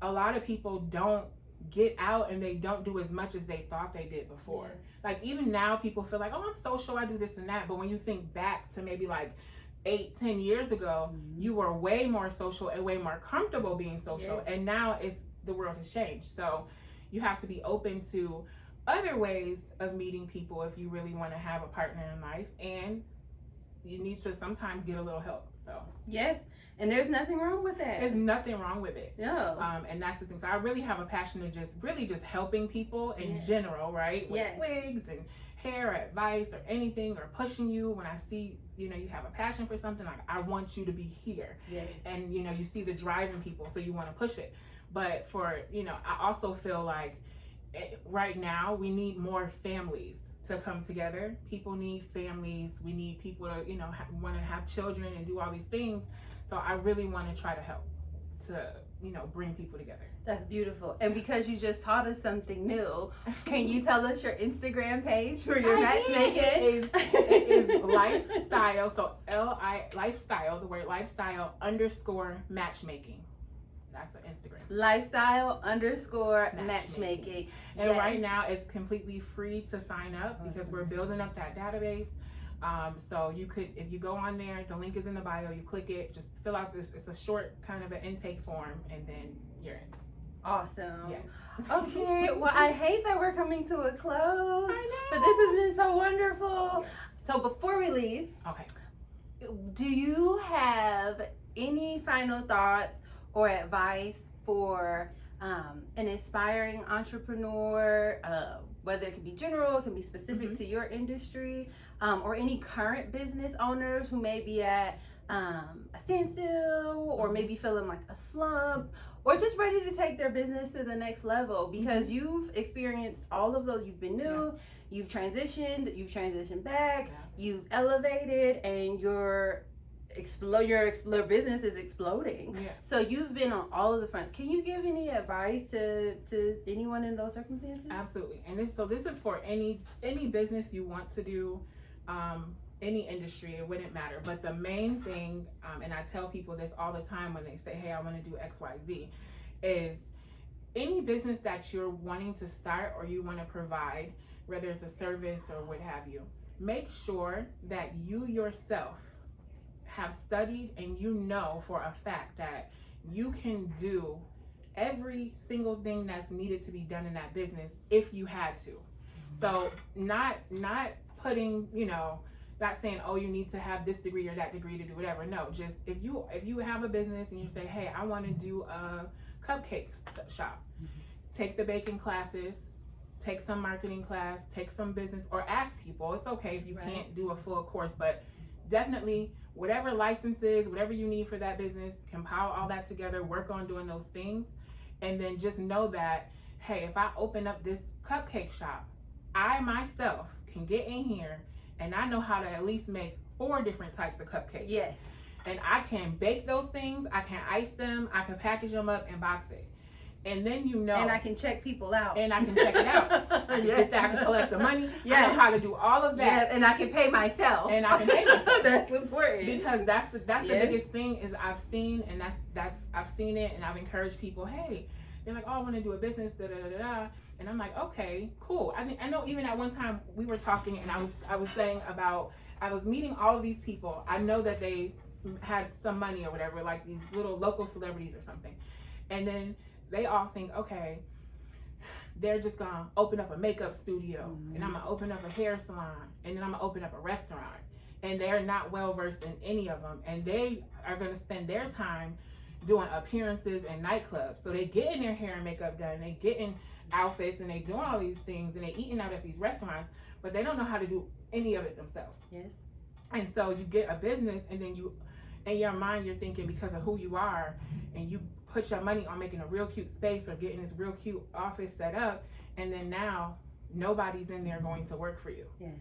S2: a lot of people don't get out and they don't do as much as they thought they did before.
S1: Yes.
S2: Like, even now people feel like, oh, I'm social, I do this and that. But when you think back to maybe like 8-10 years ago, you were way more social and way more comfortable being social.
S1: Yes.
S2: And now the world has changed. So you have to be open to other ways of meeting people if you really want to have a partner in life, and you need to sometimes get a little help. So
S1: yes, and there's nothing wrong with that.
S2: there's nothing wrong with it.
S1: No.
S2: And that's the thing. So I really have a passion of just helping people in general, right? With wigs and hair advice or anything, or pushing you when I see, you have a passion for something. Like, I want you to be here.
S1: Yes.
S2: And, you see the drive in people, so you want to push it. But for, I also feel like right now we need more families to come together. People need families. We need people to, want to have children and do all these things. So I really want to try to help to, bring people together.
S1: That's beautiful. And because you just taught us something new, can you tell us your Instagram page for your matchmaking?
S2: It is lifestyle. So lifestyle, the word lifestyle _ matchmaking. That's an Instagram.
S1: Lifestyle _ matchmaking.
S2: And right now it's completely free to sign up because we're building up that database. So you could, if you go on there, the link is in the bio, you click it, just fill out this, it's a short kind of an intake form, and then you're in.
S1: Awesome.
S2: Yes.
S1: Okay, well, I hate that we're coming to a close,
S2: I know.
S1: but this has been so wonderful.
S2: Yes.
S1: So before we leave,
S2: Okay.
S1: do you have any final thoughts or advice for an aspiring entrepreneur, whether it can be general, it can be specific to your industry, or any current business owners who may be at a standstill, or maybe feeling like a slump, or just ready to take their business to the next level? Because you've experienced all of those. You've been new, you've transitioned back, you've elevated, and your business is exploding.
S2: Yeah.
S1: So you've been on all of the fronts. Can you give any advice to anyone in those circumstances?
S2: Absolutely. And this is for any business you want to do, any industry, it wouldn't matter. But the main thing, and I tell people this all the time when they say, hey, I want to do XYZ, is any business that you're wanting to start or you want to provide, whether it's a service or what have you, make sure that you yourself have studied and for a fact that you can do every single thing that's needed to be done in that business if you had to. So not putting, not saying, oh, you need to have this degree or that degree to do whatever. No, just if you have a business and you say, hey, I want to do a cupcake shop, take the baking classes, take some marketing class, take some business, or ask people. It's okay if you can't do a full course, but definitely whatever licenses, whatever you need for that business, compile all that together, work on doing those things, and then just know that, hey, if I open up this cupcake shop, I myself can get in here and I know how to at least make 4 different types of cupcakes.
S1: Yes.
S2: And I can bake those things, I can ice them, I can package them up and box it. And then
S1: and I can check people out.
S2: And I can check it out. I can get that, I can collect the money.
S1: Yes.
S2: I know how to do all of that.
S1: Yes, and I can pay myself.
S2: And I can pay myself.
S1: That's important.
S2: Because that's the biggest thing is I've seen, and I've seen it, and I've encouraged people, hey, they're like, oh, I want to do a business, da da da da da. And I'm like, okay, cool. I know even at one time we were talking, and I was saying about, I was meeting all of these people. I know that they had some money or whatever, like these little local celebrities or something. And then they all think, okay, they're just gonna open up a makeup studio, and I'm gonna open up a hair salon, and then I'm gonna open up a restaurant. And they're not well versed in any of them, and they are gonna spend their time doing appearances in nightclubs. So they getting their hair and makeup done, and they getting outfits, and they doing all these things, and they eating out at these restaurants, but they don't know how to do any of it themselves.
S1: Yes.
S2: And so you get a business, and then in your mind you're thinking because of who you are, and you put your money on making a real cute space or getting this real cute office set up, and then now nobody's in there going to work for you.
S1: Yes.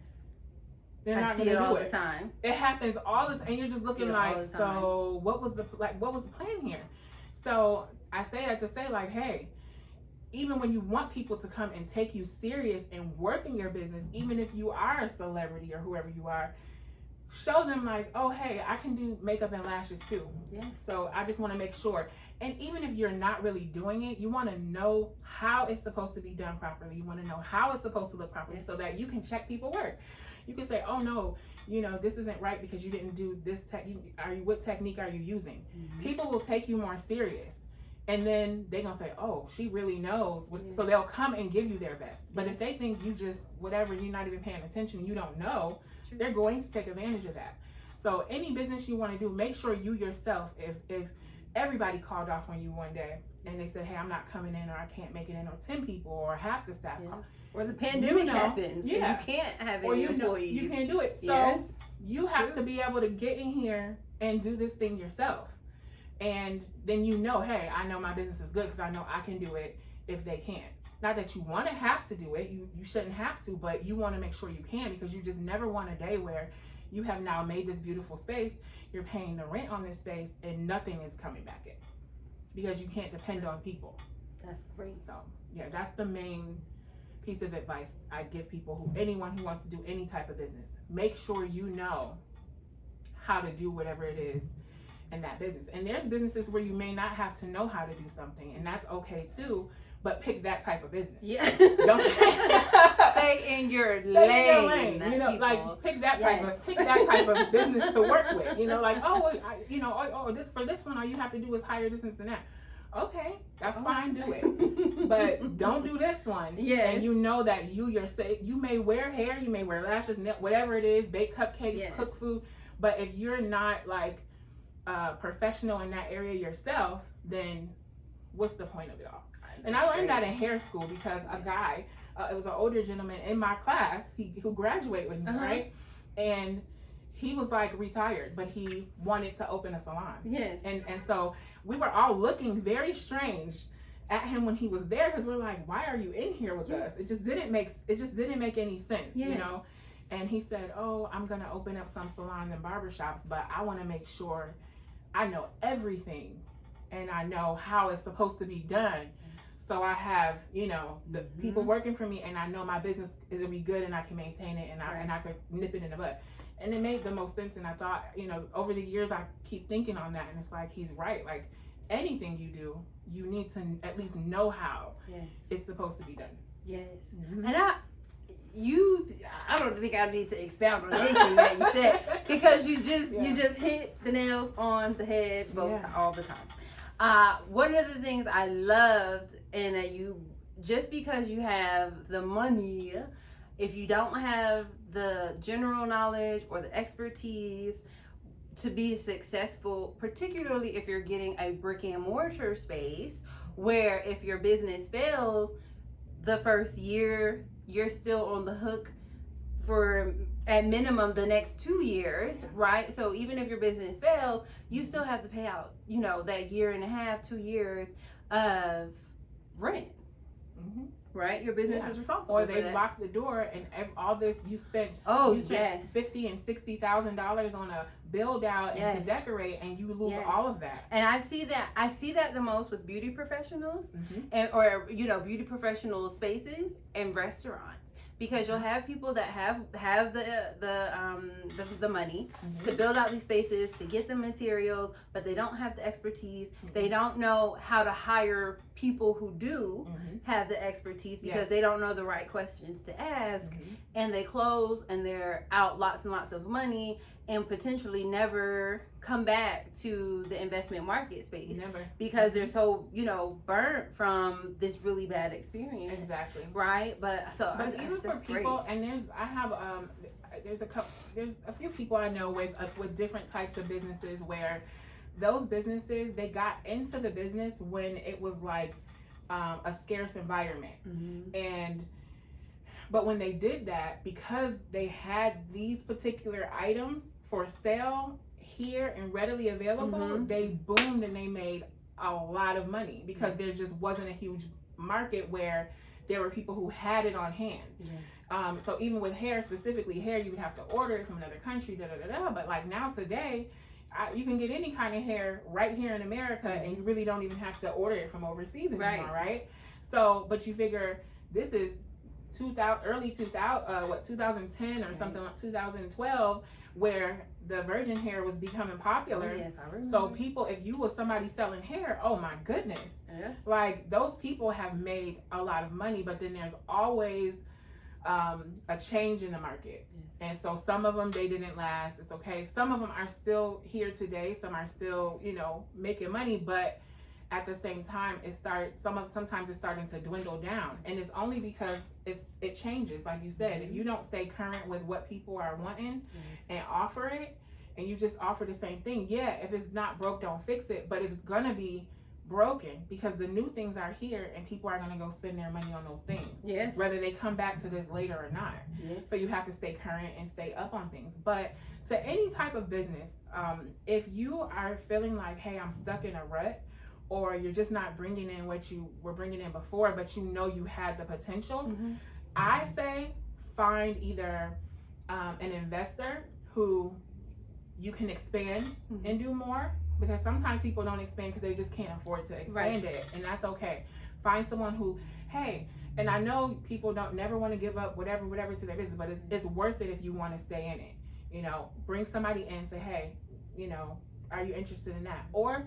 S2: They're not
S1: I see
S2: gonna
S1: it all
S2: do
S1: the time.
S2: It happens all the time, and you're just looking like, so what was the plan here? So I say that to say, like, hey, even when you want people to come and take you serious and work in your business, even if you are a celebrity or whoever you are, show them like, oh, hey, I can do makeup and lashes too.
S1: Yes.
S2: So I just want to make sure. And even if you're not really doing it, you want to know how it's supposed to be done properly. You want to know how it's supposed to look properly, so that you can check people work. You can say, oh no, this isn't right because you didn't do this what technique are you using? Mm-hmm. People will take you more serious. And then they're going to say, oh, she really knows. So they'll come and give you their best. But if they think you just, whatever, you're not even paying attention, you don't know, they're going to take advantage of that. So any business you want to do, make sure you yourself, if everybody called off on you one day and they said, hey, I'm not coming in, or I can't make it in, or 10 people or half the staff,
S1: or the pandemic happens and you can't have any employees.
S2: You can't do it. So you have to be able to get in here and do this thing yourself. And then hey, I know my business is good because I know I can do it if they can't. Not that you want to have to do it, you shouldn't have to, but you want to make sure you can, because you just never want a day where you have now made this beautiful space, you're paying the rent on this space, and nothing is coming back in because you can't depend on people.
S1: That's great.
S2: So yeah, that's the main piece of advice I give people, anyone who wants to do any type of business. Make sure you know how to do whatever it is in that business. And there's businesses where you may not have to know how to do something, and that's okay too, but pick that type of business.
S1: Yeah.
S2: Don't
S1: stay in your lane.
S2: Like pick that type of business to work with. Like, this one all you have to do is hire this and that. Okay, that's fine, do it. But don't do this one.
S1: Yes.
S2: And you know that you may wear hair, you may wear lashes, whatever it is, bake cupcakes, cook food, but if you're not like professional in that area yourself, then what's the point of it all? And I learned that in hair school because a guy, it was an older gentleman in my class, who graduated with me, right? And he was like retired, but he wanted to open a salon.
S1: Yes. And
S2: so we were all looking very strange at him when he was there, because we're like, why are you in here with us? It just didn't make any sense, And he said, oh, I'm gonna open up some salons and barbershops, but I want to make sure I know everything and I know how it's supposed to be done. So I have, the people working for me, and I know my business is gonna be good, and I can maintain it, and I could nip it in the bud. And it made the most sense. And I thought, over the years, I keep thinking on that, and it's like, he's right. Like, anything you do, you need to at least know how it's supposed to be done.
S1: Yes. Mm-hmm. And I don't think I need to expound on anything that you said, because you just hit the nails on the head all the times. One of the things I loved, and that just because you have the money, if you don't have the general knowledge or the expertise to be successful, particularly if you're getting a brick and mortar space, where if your business fails the first year, you're still on the hook for at minimum the next 2 years, right? So even if your business fails, you still have to pay out, that year and a half, 2 years of rent, right? Your business is responsible
S2: or
S1: for
S2: they
S1: that.
S2: lock the door, and all this you spent $50,000 and $60,000 on a build out and to decorate, and you lose all of that.
S1: And I see that the most with beauty professionals or beauty professional spaces and restaurants, because you'll have people that have the money to build out these spaces, to get the materials, but they don't have the expertise. They don't know how to hire people who do have the expertise, because they don't know the right questions to ask, and they close, and they're out lots and lots of money, and potentially never come back to the investment market space. Never. Because they're so, burnt from this really bad experience.
S2: Exactly.
S1: Right? But
S2: even for people, great. And there's a few people I know with different types of businesses, where those businesses, they got into the business when it was like a scarce environment. But when they did that, because they had these particular items for sale, here and readily available, they boomed and they made a lot of money because there just wasn't a huge market where there were people who had it on hand. So even with hair, specifically hair, you would have to order it from another country, but like now today, you can get any kind of hair right here in America, and you really don't even have to order it from overseas anymore, right? So, but you figure this is 2010 or something like 2012, where the virgin hair was becoming popular.
S1: Yes, I remember.
S2: So people, if you was somebody selling hair, oh my goodness, like those people have made a lot of money. But then there's always a change in the market. And so some of them, they didn't last. It's okay. Some of them are still here today. Some are still, you know, making money, but at the same time, sometimes it's starting to dwindle down. And it's only because it changes. Like you said, if you don't stay current with what people are wanting and offer it, and you just offer the same thing, if it's not broke, don't fix it. But it's gonna be broken because the new things are here and people are going to go spend their money on those things, whether they come back to this later or not. So you have to stay current and stay up on things. But to any type of business, if you are feeling like, hey, I'm stuck in a rut, or you're just not bringing in what you were bringing in before, but you know you had the potential, I say find either an investor who you can expand and do more, because sometimes people don't expand because they just can't afford to expand it, and that's okay. Find someone who, hey, and I know people don't never want to give up whatever to their business, but it's worth it if you want to stay in it. You know, bring somebody in and say, hey, you know, are you interested in that? Or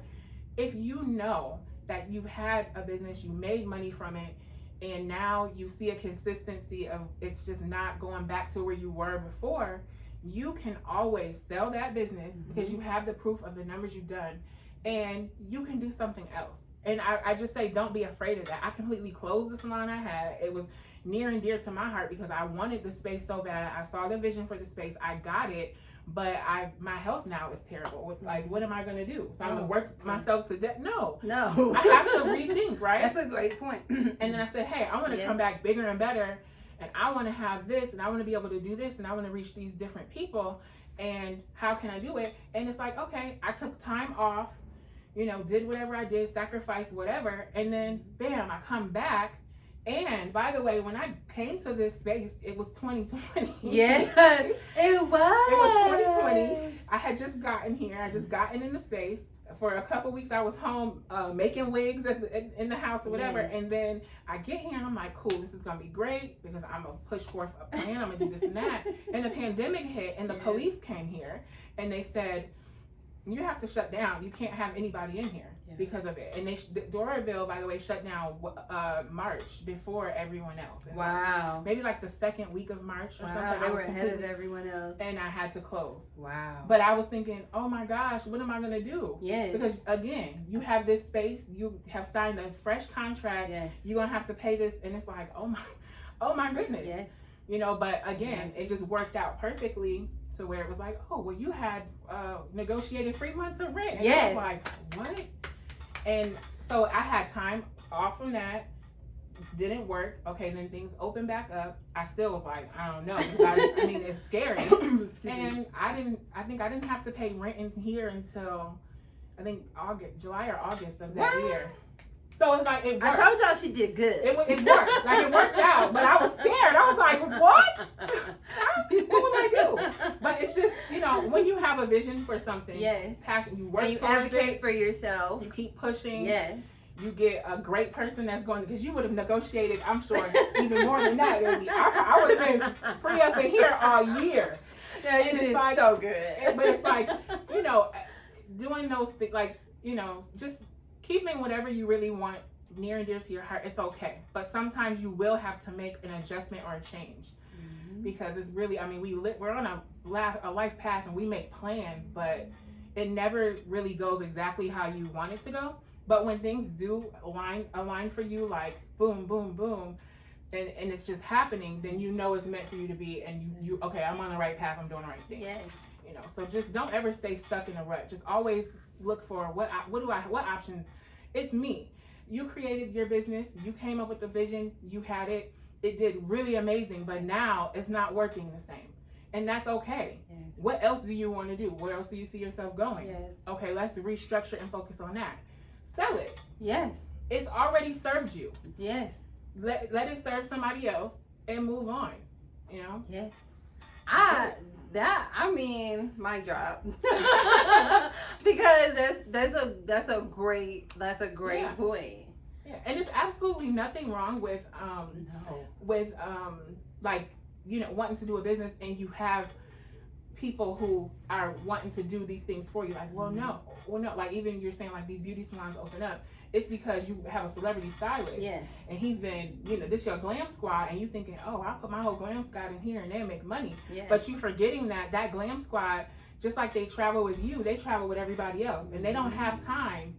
S2: if you know that you've had a business, you made money from it, and now you see a consistency of it's just not going back to where you were before, you can always sell that business because you have the proof of the numbers you've done, and you can do something else. And I just say, don't be afraid of that. I completely closed the salon I had. It was near and dear to my heart because I wanted the space so bad. I saw the vision for the space. I got it, but my health now is terrible. Like, what am I going to do? So I'm going to work myself to death? No. I have to rethink, right?
S1: That's a great point.
S2: And then I said, hey, I want to come back bigger and better. And I want to have this, and I want to be able to do this, and I want to reach these different people. And how can I do it? And it's like, okay, I took time off, you know, did whatever I did, sacrificed whatever, and then bam, I come back. And by the way, when I came to this space, it was 2020.
S1: Yes, it was.
S2: It was 2020. I had just gotten here. I just gotten in the space. For a couple weeks, I was home making wigs in the house or whatever. And then I get here and I'm like, cool, this is going to be great because I'm going to push forth a plan. I'm going to do this and that. And the pandemic hit and the police came here and they said, you have to shut down. You can't have anybody in here because of it. And Doraville, by the way, shut down March before everyone else.
S1: Wow.
S2: Maybe like the second week of March or something.
S1: They were ahead of everyone else.
S2: And I had to close.
S1: Wow.
S2: But I was thinking, oh my gosh, what am I going to do?
S1: Yes.
S2: Because again, you have this space, you have signed a fresh contract.
S1: Yes.
S2: You're going to have to pay this. And it's like, oh my goodness.
S1: Yes.
S2: You know, but again, it just worked out perfectly. To where it was like, oh, well, you had negotiated 3 months of rent. And I was like, what? And so I had time off from that. Didn't work. Okay, then things opened back up. I still was like, I don't know. I mean, it's scary. And I think I didn't have to pay rent in here until I think July or August of that year. So it's like, it worked.
S1: I told y'all she did good.
S2: It worked. Like, it worked out. But I was scared. I was like, what? What will I do? But it's just, you know, when you have a vision for something, passion, you work
S1: and you
S2: towards
S1: advocate
S2: it,
S1: for yourself.
S2: you keep pushing.
S1: Yes.
S2: You get a great person that's going to, because you would have negotiated, I'm sure, even more than that, baby. I would have been free up in here all year.
S1: Yeah, it is like, so good.
S2: But it's like, you know, doing those things, like, you know, just keeping whatever you really want near and dear to your heart, it's okay. But sometimes you will have to make an adjustment or a change. Because it's really, I mean, we're on a life path and we make plans, but it never really goes exactly how you want it to go. But when things do align for you, like boom, boom, boom, and it's just happening, then you know it's meant for you to be, and you okay, I'm on the right path, I'm doing the right thing.
S1: Yes.
S2: You know, so just don't ever stay stuck in a rut. Just always look for what options. It's me. You created your business, you came up with the vision, you had it. It did really amazing, but now it's not working the same. And that's okay.
S1: Yes.
S2: What else do you want to do? Where else do you see yourself going?
S1: Yes.
S2: Okay, let's restructure and focus on that. Sell it.
S1: Yes.
S2: It's already served you.
S1: Yes.
S2: Let it serve somebody else and move on. You know?
S1: Yes. Mic drop. Because that's a great point.
S2: Yeah, and it's absolutely nothing wrong with like, you know, wanting to do a business and you have people who are wanting to do these things for you. Like, well, no, like even you're saying like these beauty salons open up. It's because you have a celebrity stylist.
S1: Yes.
S2: And he's been, you know, this your glam squad, and you thinking, oh, I'll put my whole glam squad in here and they'll make money.
S1: Yes.
S2: But you forgetting that glam squad, just like they travel with you, they travel with everybody else, and they don't have time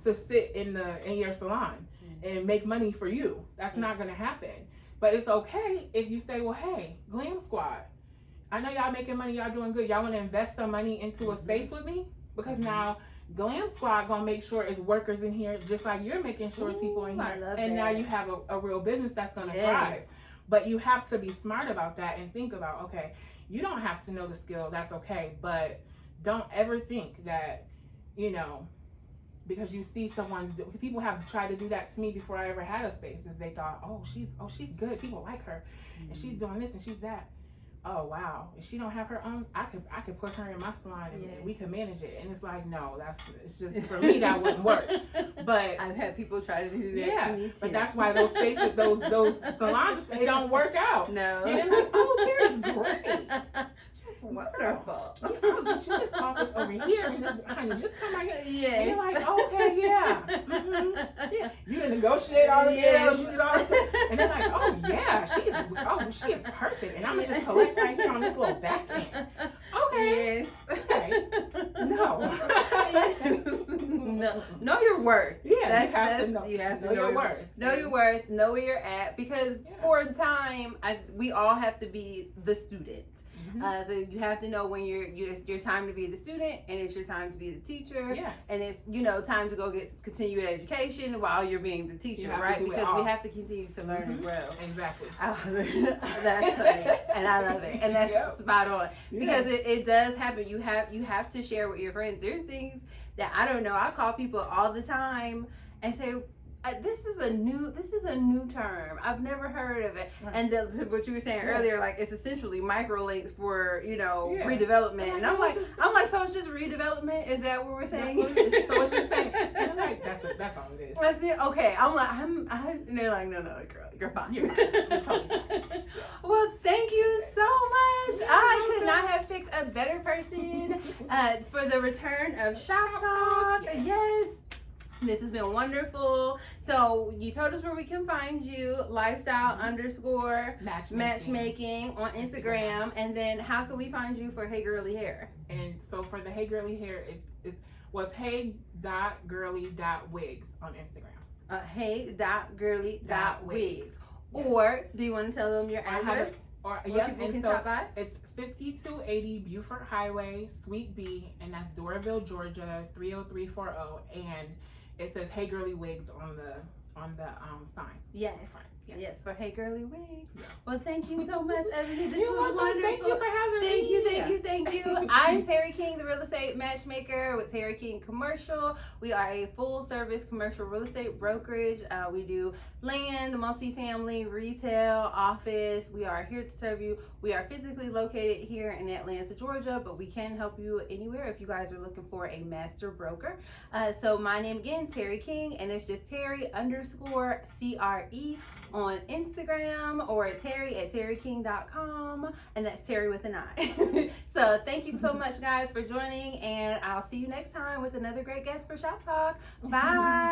S2: to sit in your salon and make money for you. That's not gonna happen. But it's okay if you say, well, hey, glam squad, I know y'all making money, y'all doing good. Y'all want to invest some money into a space with me? Because now Glam Squad gonna make sure it's workers in here, just like you're making sure it's people in here. And now you have a real business that's gonna thrive. But you have to be smart about that and think about, okay, you don't have to know the skill, that's okay. But don't ever think that, you know, because you see people have tried to do that to me before I ever had a space, is they thought, oh, she's good, people like her, and she's doing this and she's that. Oh wow, if she don't have her own, I could put her in my salon and we could manage it. And it's like, no, it's just for me that wouldn't work. But
S1: I've had people try to do that to me too.
S2: But that's why those spaces, those salons, they don't work out.
S1: No.
S2: And they're like, oh, Terry's great.
S1: She's wonderful.
S2: Yeah, I'll get you this office over here, and this, honey, just come right here.
S1: Yes.
S2: And you're like, okay, yeah. Mm-hmm. Yeah. You can negotiate all the deals, you did all this stuff. And they're like, oh yeah, she is perfect. And I'm gonna just collect right here on this little back end. Okay.
S1: Yes.
S2: Okay. No.
S1: No. Know your worth.
S2: Yeah.
S1: You have to know
S2: your worth.
S1: Know your worth. Know where you're at. Because for a time, we all have to be the student. So you have to know when your time to be the student, and it's your time to be the teacher.
S2: Yes.
S1: And it's, you know, time to go get continuing education while you're being the teacher, right? Because we have to continue to learn and grow.
S2: Exactly.
S1: That's funny, and I love it, and that's spot on. Because it does happen. You have to share with your friends. There's things that I don't know. I call people all the time and say, this is a new term. I've never heard of it. Right. And what you were saying earlier, like it's essentially microlinks for, you know, redevelopment. And I'm like, so it's just redevelopment? Is that what we're saying?
S2: That's what it is. So it's just saying, and like, that's all it is.
S1: That's it. Okay. I'm like, and they're like, no, girl, you're fine. You're totally fine. Well, thank you so much. I could not have picked a better person for the return of Shoptalk. Yes. This has been wonderful. So you told us where we can find you, lifestyle _ matchmaking on Instagram. And then how can we find you for Hey Girly Hair?
S2: And so for the Hey Girly Hair, it's hey.girly.wigs on Instagram.
S1: Hey.girly.wigs.
S2: Yes.
S1: Or do you want to tell them your address?
S2: People can stop by? It's 5280 Beaufort Highway, Suite B, and that's Doraville, Georgia 30340. And it says Hey Girly Wigs on the sign.
S1: Yes. Yes, for Hey Girly Wigs. Yes. Well, thank you so much, Ebony. This was wonderful.
S2: Thank you for having me.
S1: Thank you. I'm Terry King, the real estate matchmaker with Terry King Commercial. We are a full-service commercial real estate brokerage. We do land, multifamily, retail, office. We are here to serve you. We are physically located here in Atlanta, Georgia, but we can help you anywhere if you guys are looking for a master broker. So my name again, Terry King, and it's just Terry_CRE on Instagram, or Terry@terryking.com, and that's Terry with an I. So thank you so much, guys, for joining, and I'll see you next time with another great guest for Shop Talk. Bye.